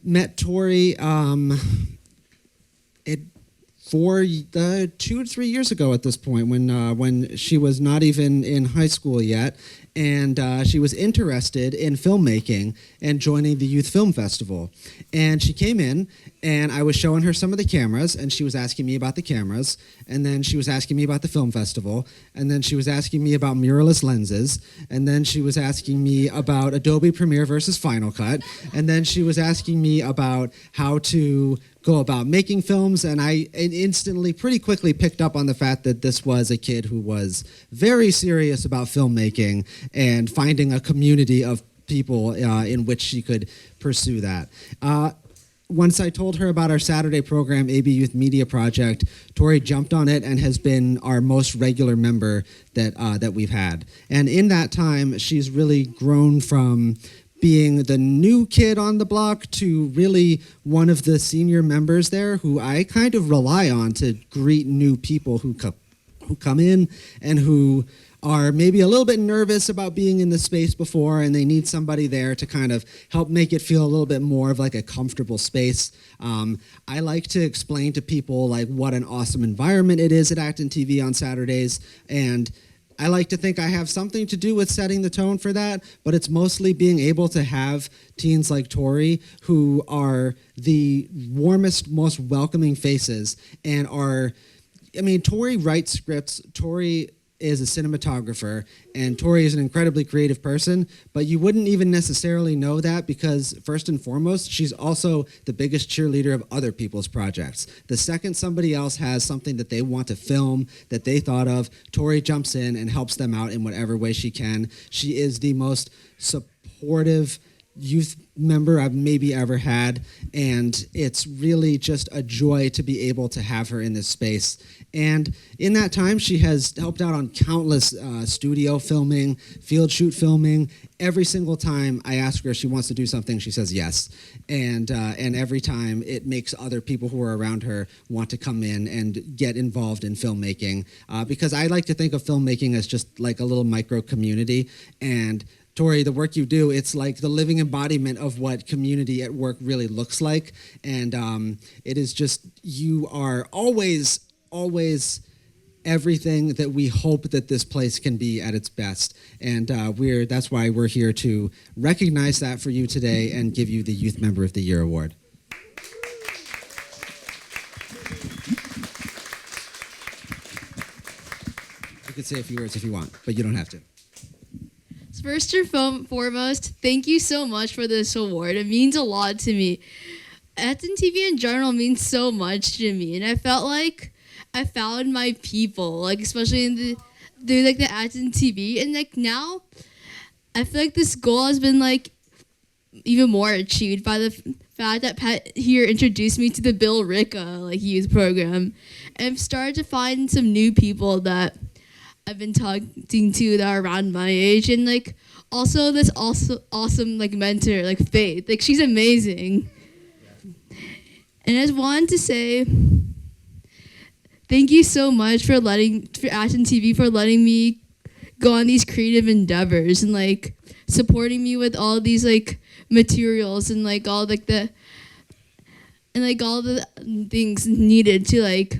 met Tori 2 to 3 years ago at this point when she was not even in high school yet. And she was interested in filmmaking and joining the Youth Film Festival. And she came in, and I was showing her some of the cameras, and she was asking me about the cameras, and then she was asking me about the film festival, and then she was asking me about mirrorless lenses, and then she was asking me about Adobe Premiere versus Final Cut, and then she was asking me about how to go about making films, and I instantly, pretty quickly picked up on the fact that this was a kid who was very serious about filmmaking and finding a community of people in which she could pursue that. Once I told her about our Saturday program, AB Youth Media Project, Tori jumped on it and has been our most regular member that we've had. And in that time, she's really grown from being the new kid on the block to really one of the senior members there who I kind of rely on to greet new people who who come in and who are maybe a little bit nervous about being in the space before, and they need somebody there to kind of help make it feel a little bit more of like a comfortable space. I like to explain to people like what an awesome environment it is at ActonTV on Saturdays, and I like to think I have something to do with setting the tone for that, but it's mostly being able to have teens like Tori who are the warmest, most welcoming faces and are, I mean, Tori writes scripts, Tori is a cinematographer, and Tori is an incredibly creative person, but you wouldn't even necessarily know that because, first and foremost, she's also the biggest cheerleader of other people's projects. The second somebody else has something that they want to film, that they thought of, Tori jumps in and helps them out in whatever way she can. She is the most supportive youth member I've maybe ever had, and it's really just a joy to be able to have her in this space. And in that time, she has helped out on countless studio filming, field shoot filming. Every single time I ask her if she wants to do something, she says yes. And every time it makes other people who are around her want to come in and get involved in filmmaking, because I like to think of filmmaking as just like a little micro community. And Tori, the work you do, it's like the living embodiment of what community at work really looks like. And it is just, you are always everything that we hope that this place can be at its best. And that's why we're here to recognize that for you today and give you the Youth Member of the Year award. You can say a few words if you want, but you don't have to. First and foremost, thank you so much for this award. It means a lot to me. ActonTV in general means so much to me, and I felt like I found my people, like especially through like the ActonTV, and like now, I feel like this goal has been like even more achieved by the fact that Pat here introduced me to the Bill Ricca like youth program, and I've started to find some new people that I've been talking to that are around my age, and like also this awesome like mentor like Faith, like she's amazing. And I just wanted to say thank you so much for ActonTV for letting me go on these creative endeavors and like supporting me with all these like materials and like all like the things needed to like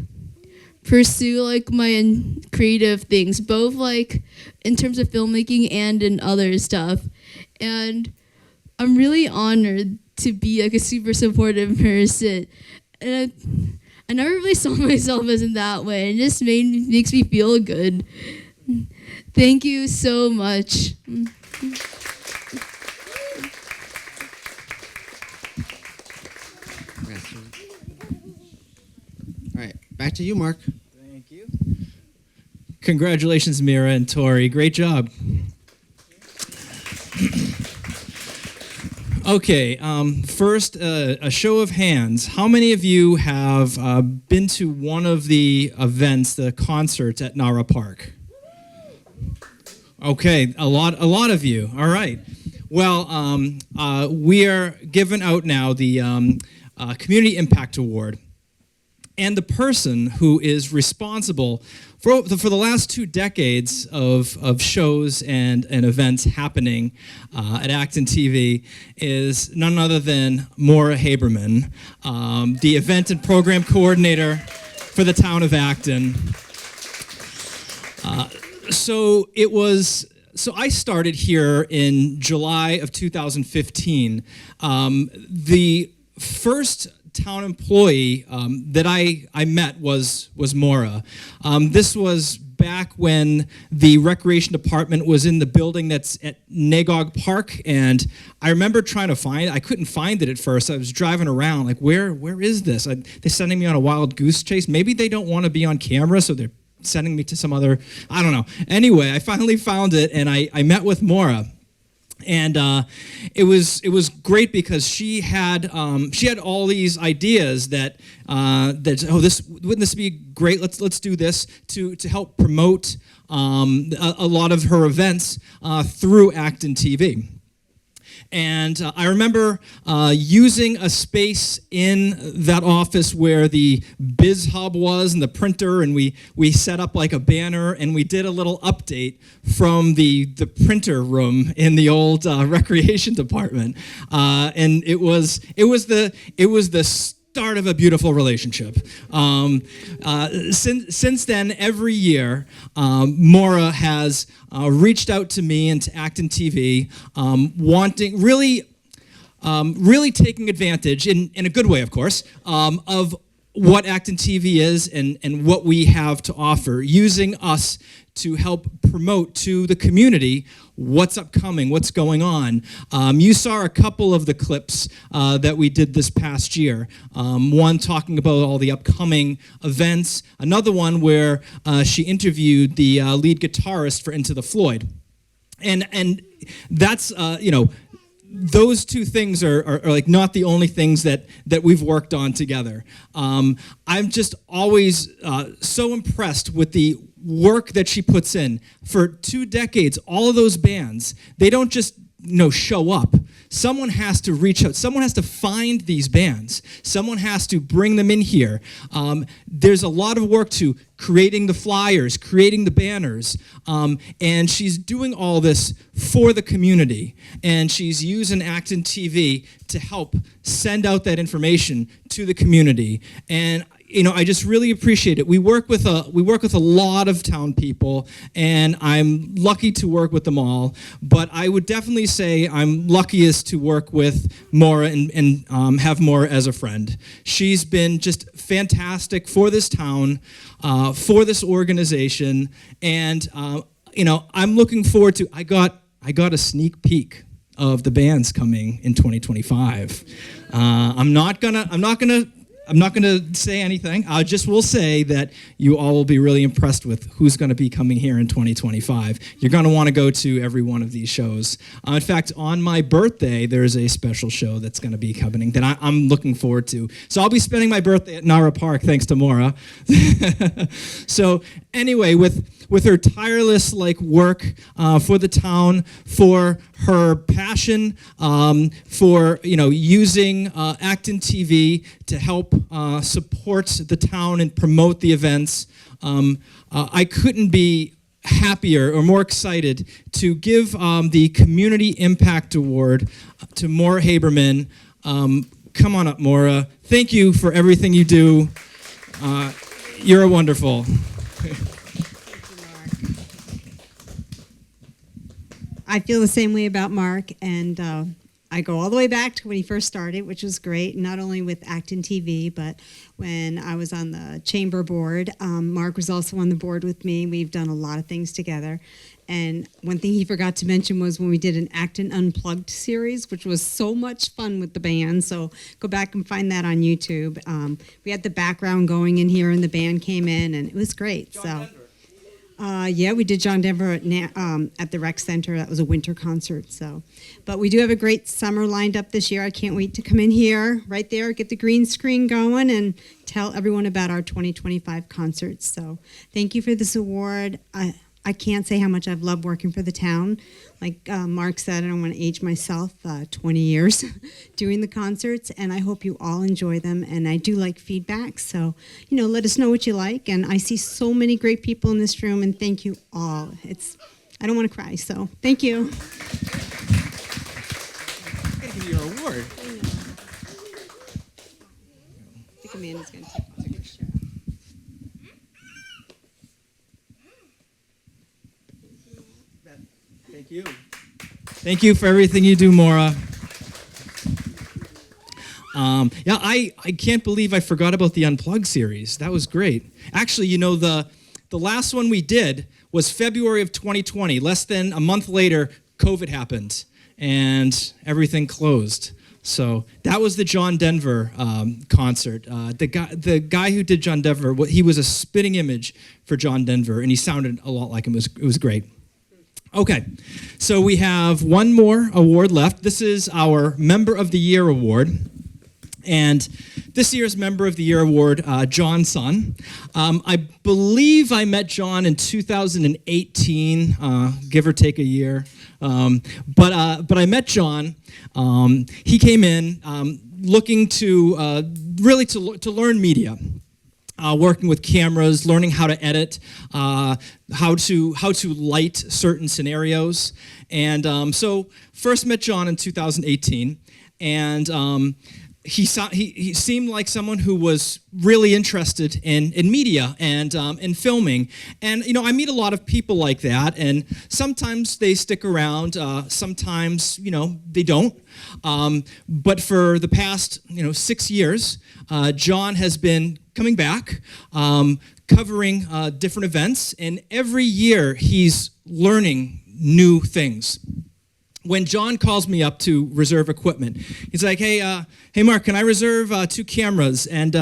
pursue like my creative things, both like in terms of filmmaking and in other stuff. And I'm really honored to be like a super supportive person. And I never really saw myself as in that way. It just makes me feel good. Thank you so much. All right, back to you, Mark. Thank you. Congratulations, Mira and Tori. Great job. Okay, first, a show of hands. How many of you have been to one of the events, the concerts at Nara Park? Okay, a lot of you. All right. Well, we are giving out now the Community Impact Award. And the person who is responsible for the last 2 decades of shows and events happening at ActonTV is none other than Maura Haberman, the event and program coordinator for the town of Acton. So I started here in July of 2015. The first town employee that I met was Maura. This was back when the recreation department was in the building that's at Nagog Park, and I remember trying to find it. I couldn't find it at first. I was driving around like, where is this? They're sending me on a wild goose chase. Maybe they don't want to be on camera, so they're sending me to some other, I don't know. Anyway, I finally found it, and I met with Maura. And it was great because she had all these ideas that wouldn't this be great? Let's do this to help promote a lot of her events through ActonTV. And I remember using a space in that office where the Biz Hub was and the printer, and we set up like a banner, and we did a little update from the printer room in the old recreation department. And it was the start of a beautiful relationship. Since then, every year, Maura has reached out to me and to ActonTV, wanting really taking advantage, in a good way, of course, of what ActonTV is and what we have to offer, using us to help promote to the community what's upcoming, what's going on. You saw a couple of the clips that we did this past year. One talking about all the upcoming events, another one where she interviewed the lead guitarist for Into the Floyd. And that's, those two things are like not the only things that we've worked on together. I'm just always so impressed with the work that she puts in. For 2 decades, all of those bands, they don't just show up. Someone has to reach out. Someone has to find these bands. Someone has to bring them in here. There's a lot of work to creating the flyers, creating the banners, and she's doing all this for the community. And she's using ActonTV to help send out that information to the community. And I just really appreciate it. We work with a lot of town people, and I'm lucky to work with them all. But I would definitely say I'm luckiest to work with Maura and have Maura as a friend. She's been just fantastic for this town, for this organization, and I'm looking forward to. I got a sneak peek of the bands coming in 2025. I'm not gonna say anything. I just will say that you all will be really impressed with who's going to be coming here in 2025. You're going to want to go to every one of these shows. In fact, on my birthday, there's a special show that's going to be coming that I'm looking forward to. So I'll be spending my birthday at Nara Park, thanks to Maura. So anyway, with her tireless work for the town, for her passion, for using ActonTV to help support the town and promote the events, I couldn't be happier or more excited to give the Community Impact Award to Maura Haberman. Come on up, Maura. Thank you for everything you do. You're wonderful. I feel the same way about Mark, and I go all the way back to when he first started, which was great, not only with ActonTV, but when I was on the chamber board. Mark was also on the board with me. We've done a lot of things together. And one thing he forgot to mention was when we did an Acton Unplugged series, which was so much fun with the band. So go back and find that on YouTube. We had the background going in here, and the band came in, and it was great. Yeah, we did John Denver at the Rec Center. That was a winter concert. But we do have a great summer lined up this year. I can't wait to come in here, right there, get the green screen going, and tell everyone about our 2025 concerts. So thank you for this award. I can't say how much I've loved working for the town. Like Mark said, I don't want to age myself, 20 years doing the concerts, and I hope you all enjoy them. And I do like feedback, so let us know what you like. And I see so many great people in this room, and thank you all. I don't want to cry, so thank you. I'm going to give you your award. I think Amanda's going to take a picture. Thank you. Thank you for everything you do, Maura. Yeah, I can't believe I forgot about the Unplugged series. That was great. Actually, the last one we did was February of 2020. Less than a month later, COVID happened, and everything closed. So that was the John Denver concert. The guy who did John Denver, he was a spitting image for John Denver, and he sounded a lot like him. It was great. Okay, so we have one more award left. This is our Member of the Year award. And this year's Member of the Year award, John Sun. I believe I met John in 2018, give or take a year. But I met John. He came in looking to really to learn media. Working with cameras, learning how to edit, how to light certain scenarios, and so first met John in 2018, and he seemed like someone who was really interested in media and in filming. And I meet a lot of people like that, and sometimes they stick around, sometimes they don't. But for the past 6 years, John has been coming back, covering different events, and every year he's learning new things. When John calls me up to reserve equipment, he's like, hey Mark, can I reserve 2 cameras and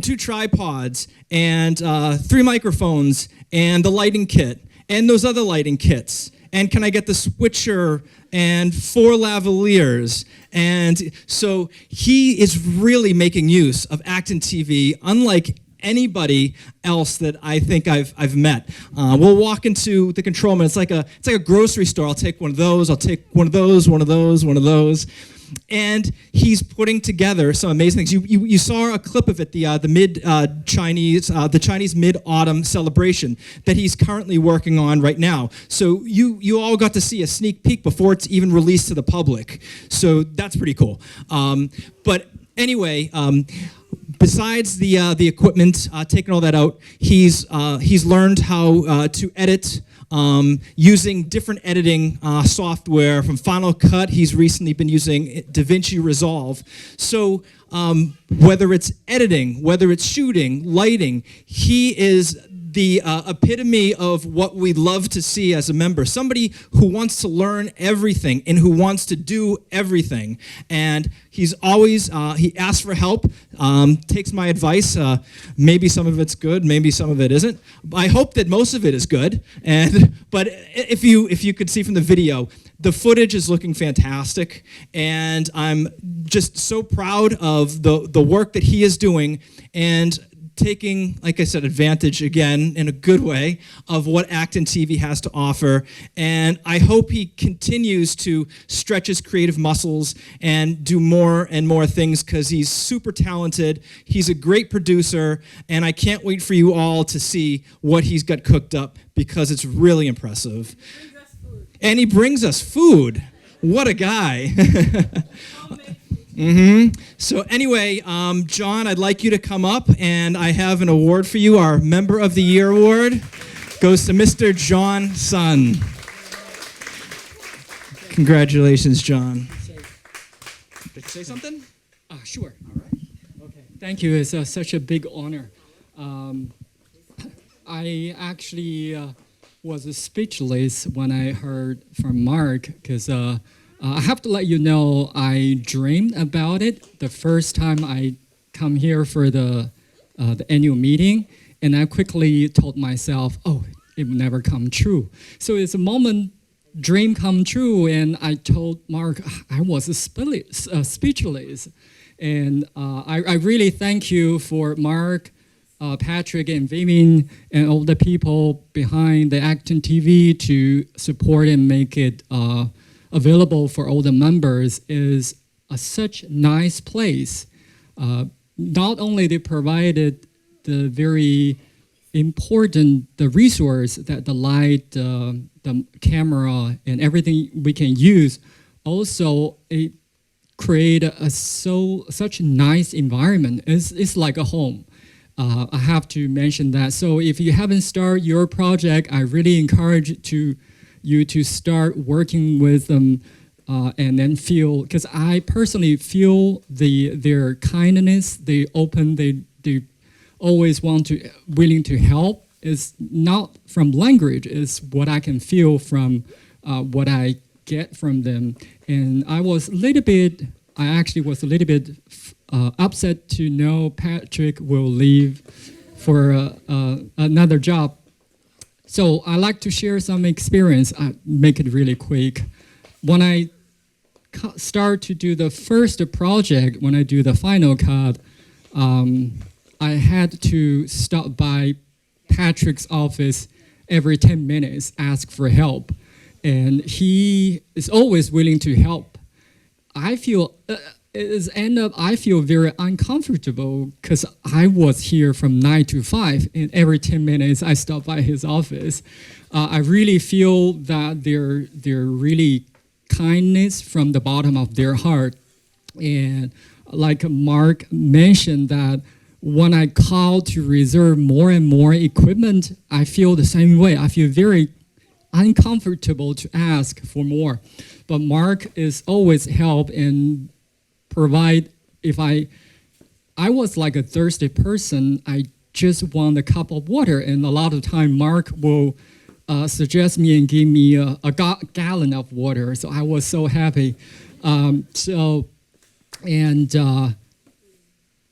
2 tripods and 3 microphones and the lighting kit and those other lighting kits? And can I get the switcher and 4 lavaliers? And so he is really making use of ActonTV, unlike anybody else that I think I've met. We'll walk into the control room. It's like a grocery store. I'll take one of those. I'll take one of those. One of those. One of those. And he's putting together some amazing things. You saw a clip of it, the Chinese Mid-Autumn celebration that he's currently working on right now. So you all got to see a sneak peek before it's even released to the public. So that's pretty cool. But anyway. Besides the equipment, taking all that out, he's learned how to edit using different editing software from Final Cut. He's recently been using DaVinci Resolve. So whether it's editing, whether it's shooting, lighting, he is the epitome of what we love to see as a member. Somebody who wants to learn everything and who wants to do everything. And he's always, he asks for help, takes my advice. Maybe some of it's good, maybe some of it isn't. I hope that most of it is good. But if you could see from the video, the footage is looking fantastic, and I'm just so proud of the work that he is doing, and taking, like I said, advantage again in a good way of what ActonTV has to offer. And I hope he continues to stretch his creative muscles and do more and more things, because he's super talented. He's a great producer, and I can't wait for you all to see what he's got cooked up, because it's really impressive. And he brings us food. What a guy. So anyway, John, I'd like you to come up, and I have an award for you. Our Member of the Year award goes to Mr. John Sun. Congratulations, John. Did you say something? Sure. All right. Okay. Thank you. It's such a big honor. I actually was speechless when I heard from Mark, because I have to let you know, I dreamed about it the first time I come here for the annual meeting, and I quickly told myself, oh, it will never come true. So it's a moment, dream come true, and I told Mark I was speechless. And I really thank you for Mark, Patrick, and Vivian, and all the people behind the ActonTV to support and make it available for all the members. Is such nice place. Not only they provided the very important resource, that the light, the camera, and everything we can use, also it create such a nice environment. It's like a home. I have to mention that. So if you haven't started your project, I really encourage you to start working with them, and then feel, because I personally feel their kindness, they open, they always willing to help. It's not from language, it's what I can feel from what I get from them. And I actually was a little bit upset to know Patrick will leave for another job. So I like to share some experience. I make it really quick. When I start to do the first project, when I do the final cut, I had to stop by Patrick's office every 10 minutes, ask for help. And he is always willing to help. I feel, I feel very uncomfortable because I was here from 9 to 5, and every 10 minutes I stop by his office. I really feel that they're really kindness from the bottom of their heart. And like Mark mentioned, that when I call to reserve more and more equipment, I feel the same way. I feel very uncomfortable to ask for more. But Mark is always help and provide. If I was like a thirsty person, I just want a cup of water, and a lot of time Mark will suggest me and give me a gallon of water. So I was so happy.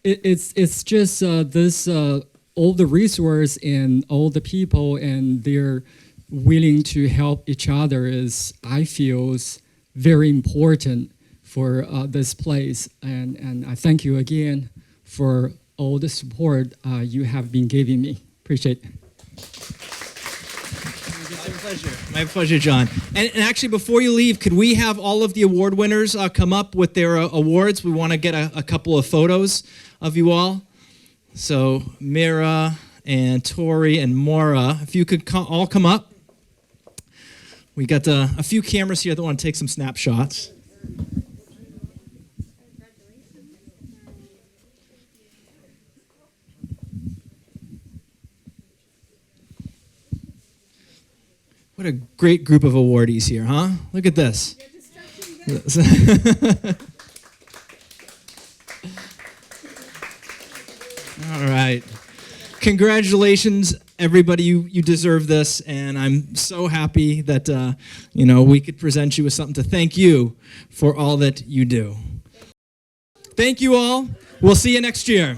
It's just this all the resource and all the people, and they're willing to help each other is, I feel, is very important for this place. And I thank you again for all the support you have been giving me. Appreciate it. My pleasure, John. And actually, before you leave, could we have all of the award winners come up with their awards? We want to get a couple of photos of you all. So Mira and Tori and Maura, if you could all come up. We got a few cameras here that want to take some snapshots. What a great group of awardees here, huh? Look at this. All right. Congratulations, everybody. You deserve this, and I'm so happy that we could present you with something to thank you for all that you do. Thank you all. We'll see you next year.